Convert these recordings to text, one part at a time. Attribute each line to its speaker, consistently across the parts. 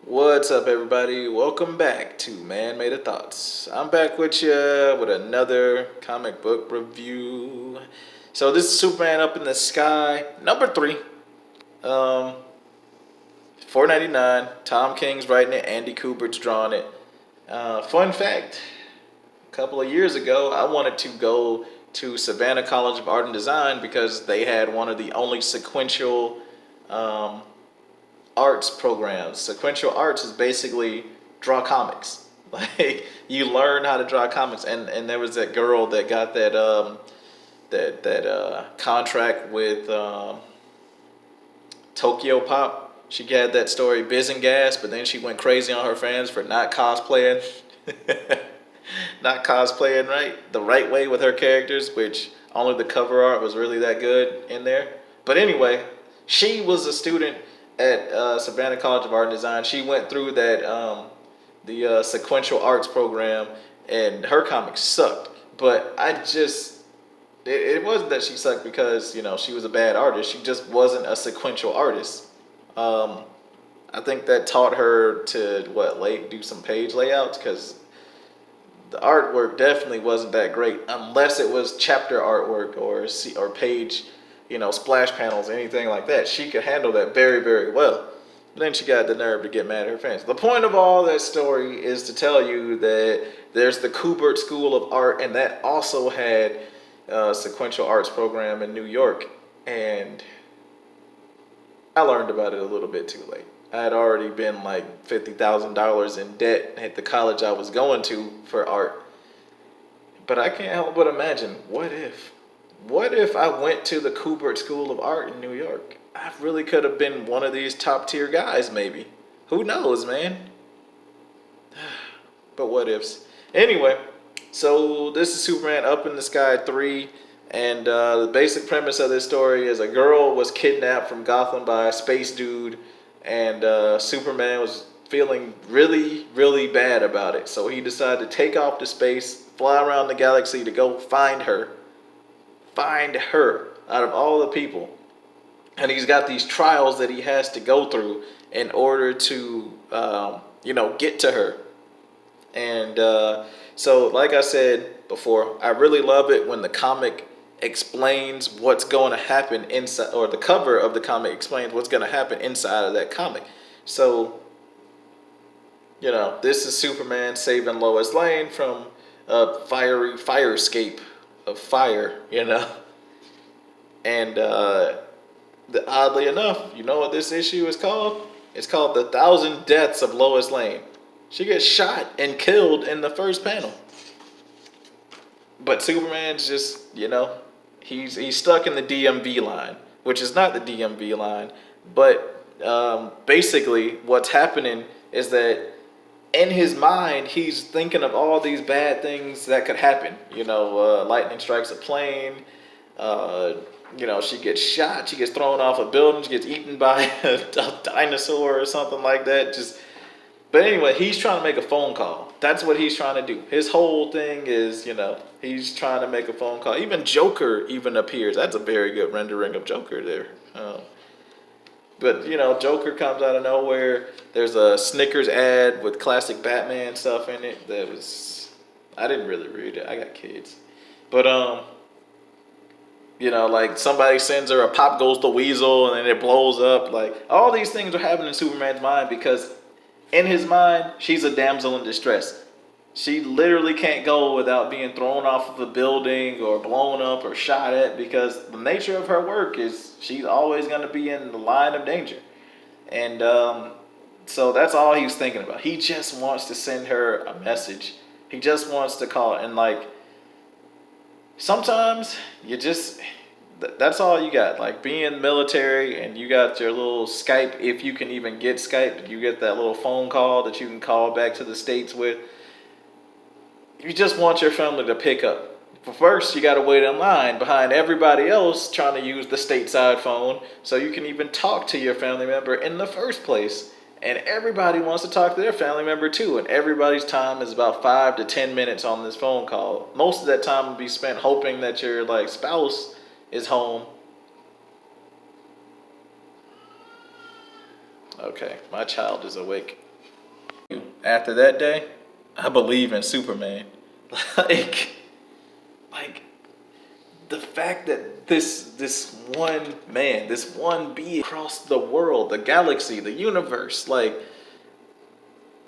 Speaker 1: What's up, everybody? Welcome back to Man Made of Thoughts. I'm back with you with another comic book review. So this is Superman Up in the Sky, number 3. Um, 4.99. Tom King's writing it. Andy Kubert's drawing it. Fun fact: a couple of years ago, I wanted to go to Savannah College of Art and Design because they had one of the only sequential um, arts programs. Sequential arts is basically draw comics. Like you learn how to draw comics, and there was that girl that got that contract with Tokyo Pop. She had that story Biz and Gas, but then she went crazy on her fans for not cosplaying, not cosplaying the right way with her characters, which only the cover art was really that good in there. But anyway, she was a student at Savannah College of Art and Design. She went through that the sequential arts program, and her comics sucked. But it wasn't that she sucked because she was a bad artist. She just wasn't a sequential artist. Um, I think that taught her to do some page layouts because the artwork definitely wasn't that great unless it was chapter artwork or page, splash panels, anything like that. She could handle that very, very well. But then she got the nerve to get mad at her fans. The point of all that story is to tell you that there's the Kubert School of Art, and that also had a sequential arts program in New York. And I learned about it a little bit too late. I had already been like $50,000 in debt at the college I was going to for art. But I can't help but imagine, what if? What if I went to the Kubert School of Art in New York? I really could have been one of these top tier guys, maybe. Who knows, man? But what ifs? Anyway, so this is Superman Up in the Sky 3. And the basic premise of this story is a girl was kidnapped from Gotham by a space dude, and Superman was feeling really, really bad about it. So he decided to take off to space, fly around the galaxy to go find her. Find her out of all the people. And he's got these trials that he has to go through in order to, get to her. And so, like I said before, I really love it when the comic explains what's going to happen inside, or the cover of the comic explains what's going to happen inside of that comic. So, this is Superman saving Lois Lane from a fiery fire escape of fire, And oddly enough, you know what this issue is called? It's called The Thousand Deaths of Lois Lane. She gets shot and killed in the first panel. But Superman's just, he's stuck in the DMV line, which is not the DMV line. But basically, what's happening is that in his mind, he's thinking of all these bad things that could happen. Lightning strikes a plane. She gets shot. She gets thrown off a building. She gets eaten by a dinosaur or something like that. But anyway, he's trying to make a phone call. That's what he's trying to do. His whole thing is, he's trying to make a phone call. Even Joker even appears. That's a very good rendering of Joker there. But Joker comes out of nowhere. There's a Snickers ad with classic Batman stuff in it. I didn't really read it. I got kids. But like somebody sends her a Pop Goes the Weasel and then it blows up. Like all these things are happening in Superman's mind because in his mind, she's a damsel in distress. She literally can't go without being thrown off of a building or blown up or shot at because the nature of her work is she's always going to be in the line of danger. And so that's all he was thinking about. He just wants to send her a message. He just wants to call her. And like, sometimes that's all you got. Like being military and you got your little Skype, if you can even get Skype, you get that little phone call that you can call back to the States with. You just want your family to pick up. But first, you got to wait in line behind everybody else trying to use the stateside phone so you can even talk to your family member in the first place. And everybody wants to talk to their family member too. And everybody's time is about 5 to 10 minutes on this phone call. Most of that time will be spent hoping that your spouse is home. Okay, my child is awake. after that day, I believe in Superman. like, like the fact that this one man, this one being across the world, the galaxy, the universe, like,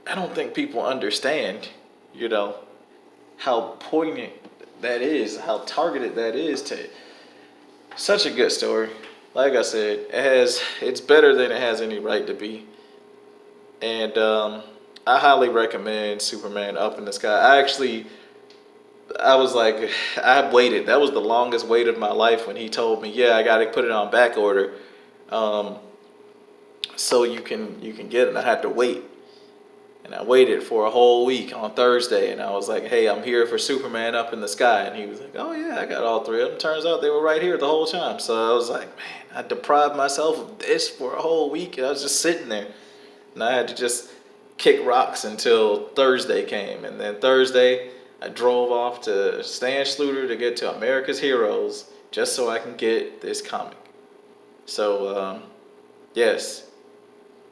Speaker 1: I don't think people understand, you know, how poignant that is, how targeted that is to such a good story. Like I said, it's better than it has any right to be. And I highly recommend Superman Up in the Sky. I was like, I waited. That was the longest wait of my life when he told me, yeah, I got to put it on back order, um, so you can get it. And I had to wait, and I waited for a whole week on Thursday, and I was like, hey, I'm here for Superman Up in the Sky, and he was like, oh yeah, I got all three of them. Turns out they were right here the whole time. So I was like, man, I deprived myself of this for a whole week, and I was just sitting there, and I had to just kick rocks until Thursday came, and then Thursday I drove off to Stan Schluter to get to America's Heroes just so I can get this comic. So, yes,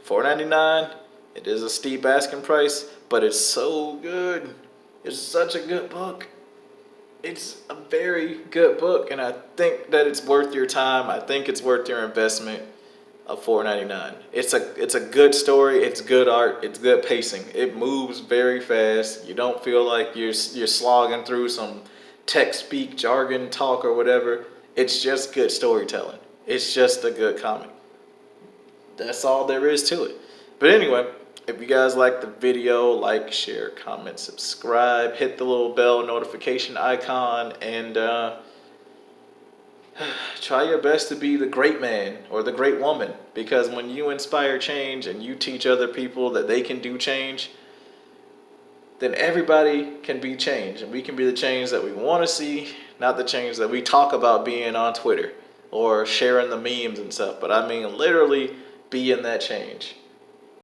Speaker 1: $4.99. It is a steep asking price, but it's so good. It's such a good book. It's a very good book, and I think that it's worth your time. I think it's worth your investment of $4.99. It's a good story. It's good art. It's good pacing. It moves very fast. You don't feel like you're slogging through some tech speak, jargon talk, or whatever. It's just good storytelling. It's just a good comic. That's all there is to it. But anyway, if you guys like the video, like, share, comment, subscribe, hit the little bell notification icon, and try your best to be the great man or the great woman, because when you inspire change and you teach other people that they can do change, then everybody can be change, and we can be the change that we want to see, not the change that we talk about being on Twitter or sharing the memes and stuff, but I mean literally being that change.